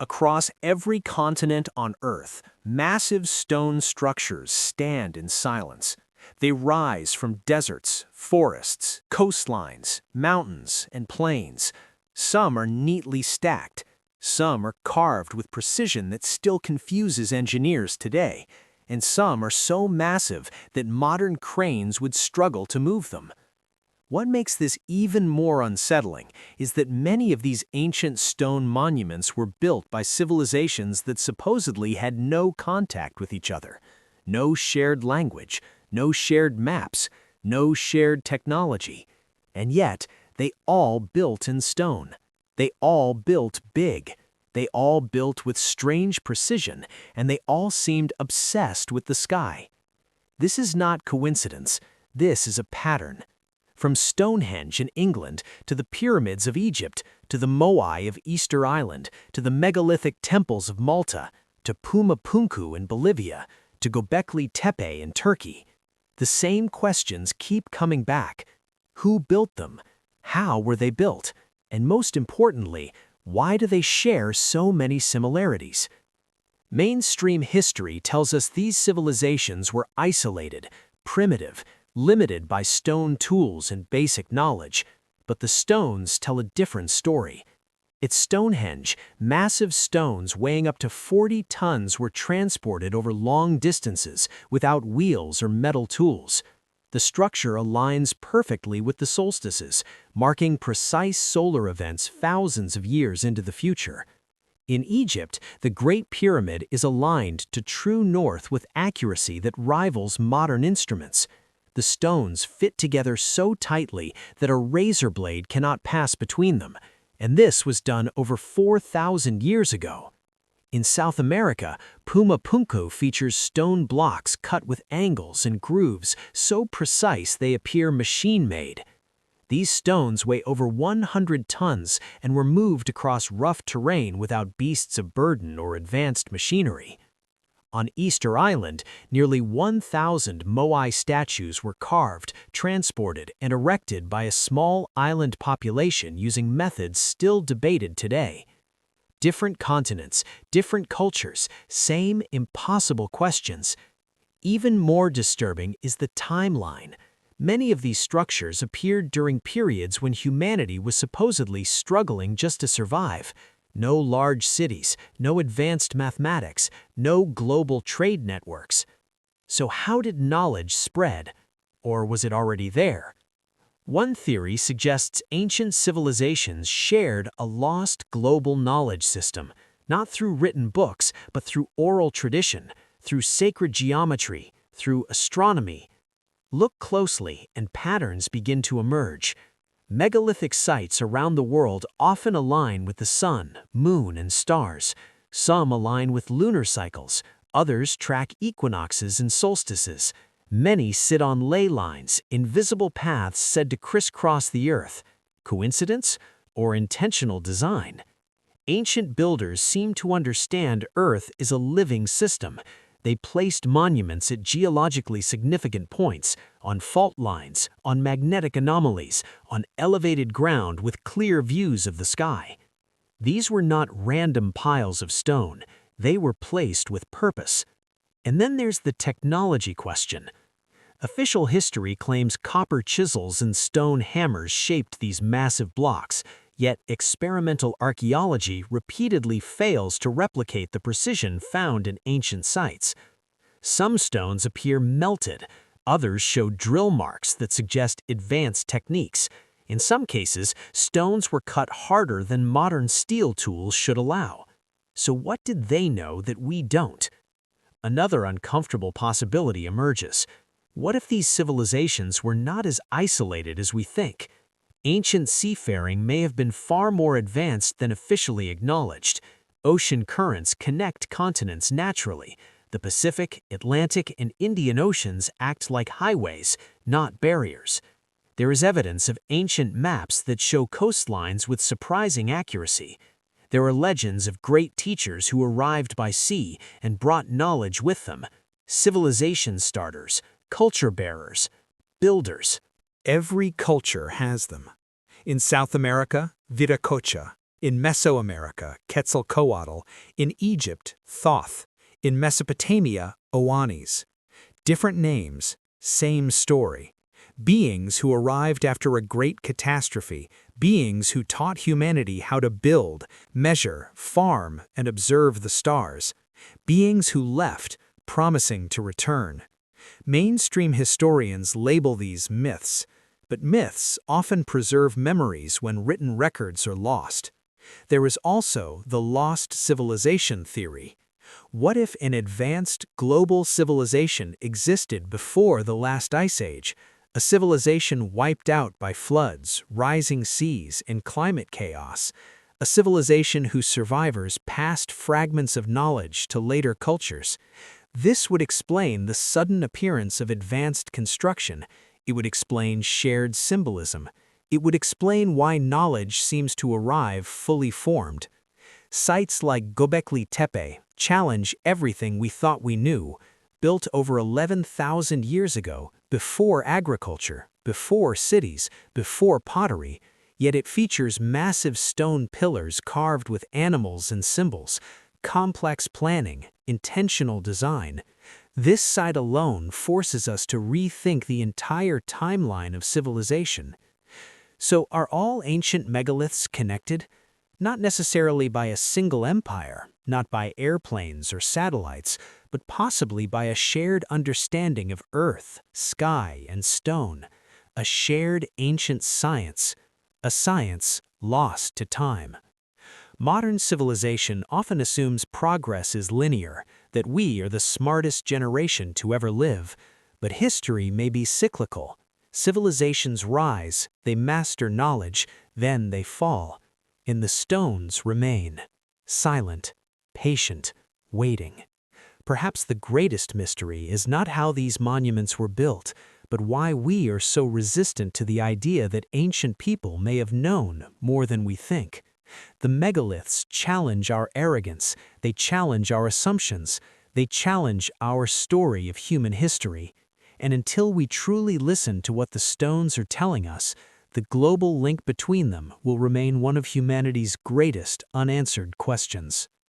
Across every continent on Earth, massive stone structures stand in silence. They rise from deserts, forests, coastlines, mountains, and plains. Some are neatly stacked. Some are carved with precision that still confuses engineers today. And some are so massive that modern cranes would struggle to move them. What makes this even more unsettling is that many of these ancient stone monuments were built by civilizations that supposedly had no contact with each other. No shared language, no shared maps, no shared technology. And yet, they all built in stone. They all built big. They all built with strange precision, and they all seemed obsessed with the sky. This is not coincidence. This is a pattern. From Stonehenge in England to the pyramids of Egypt, to the Moai of Easter Island, to the megalithic temples of Malta, to Puma Punku in Bolivia, to Göbekli Tepe in Turkey, the same questions keep coming back. Who built them? How were they built? And most importantly, why do they share so many similarities? Mainstream history tells us these civilizations were isolated, primitive, limited by stone tools and basic knowledge, but the stones tell a different story. At Stonehenge, massive stones weighing up to 40 tons were transported over long distances without wheels or metal tools. The structure aligns perfectly with the solstices, marking precise solar events thousands of years into the future. In Egypt, the Great Pyramid is aligned to true north with accuracy that rivals modern instruments. The stones fit together so tightly that a razor blade cannot pass between them, and this was done over 4,000 years ago. In South America, Puma Punku features stone blocks cut with angles and grooves so precise they appear machine-made. These stones weigh over 100 tons and were moved across rough terrain without beasts of burden or advanced machinery. On Easter Island, nearly 1,000 Moai statues were carved, transported, and erected by a small island population using methods still debated today. Different continents, different cultures, same impossible questions. Even more disturbing is the timeline. Many of these structures appeared during periods when humanity was supposedly struggling just to survive. No large cities, no advanced mathematics, no global trade networks. So how did knowledge spread? Or was it already there? One theory suggests ancient civilizations shared a lost global knowledge system, not through written books, but through oral tradition, through sacred geometry, through astronomy. Look closely and patterns begin to emerge. Megalithic sites around the world often align with the sun, moon, and stars. Some align with lunar cycles, others track equinoxes and solstices. Many sit on ley lines, invisible paths said to crisscross the earth. Coincidence or intentional design? Ancient builders seem to understand Earth is a living system. They placed monuments at geologically significant points, on fault lines, on magnetic anomalies, on elevated ground with clear views of the sky. These were not random piles of stone. They were placed with purpose. And then there's the technology question. Official history claims copper chisels and stone hammers shaped these massive blocks, yet experimental archaeology repeatedly fails to replicate the precision found in ancient sites. Some stones appear melted, others show drill marks that suggest advanced techniques. In some cases, stones were cut harder than modern steel tools should allow. So what did they know that we don't? Another uncomfortable possibility emerges. What if these civilizations were not as isolated as we think? Ancient seafaring may have been far more advanced than officially acknowledged. Ocean currents connect continents naturally. The Pacific, Atlantic, and Indian Oceans act like highways, not barriers. There is evidence of ancient maps that show coastlines with surprising accuracy. There are legends of great teachers who arrived by sea and brought knowledge with them. Civilization starters, culture bearers, builders. Every culture has them. In South America, Viracocha. In Mesoamerica, Quetzalcoatl. In Egypt, Thoth. In Mesopotamia, Oannes. Different names, same story. Beings who arrived after a great catastrophe, beings who taught humanity how to build, measure, farm, and observe the stars. Beings who left, promising to return. Mainstream historians label these myths, but myths often preserve memories when written records are lost. There is also the lost civilization theory. What if an advanced global civilization existed before the last ice age? A civilization wiped out by floods, rising seas, and climate chaos. A civilization whose survivors passed fragments of knowledge to later cultures. This would explain the sudden appearance of advanced construction. It would explain shared symbolism. It would explain why knowledge seems to arrive fully formed. Sites like Göbekli Tepe challenge everything we thought we knew, built over 11,000 years ago, before agriculture, before cities, before pottery, yet it features massive stone pillars carved with animals and symbols, complex planning, intentional design. This site alone forces us to rethink the entire timeline of civilization. So are all ancient megaliths connected? Not necessarily by a single empire, not by airplanes or satellites, but possibly by a shared understanding of earth, sky, and stone, a shared ancient science, a science lost to time. Modern civilization often assumes progress is linear, that we are the smartest generation to ever live, but history may be cyclical. Civilizations rise, they master knowledge, then they fall. And the stones remain, silent, patient, waiting. Perhaps the greatest mystery is not how these monuments were built, but why we are so resistant to the idea that ancient people may have known more than we think. The megaliths challenge our arrogance, they challenge our assumptions, they challenge our story of human history. And until we truly listen to what the stones are telling us, the global link between them will remain one of humanity's greatest unanswered questions.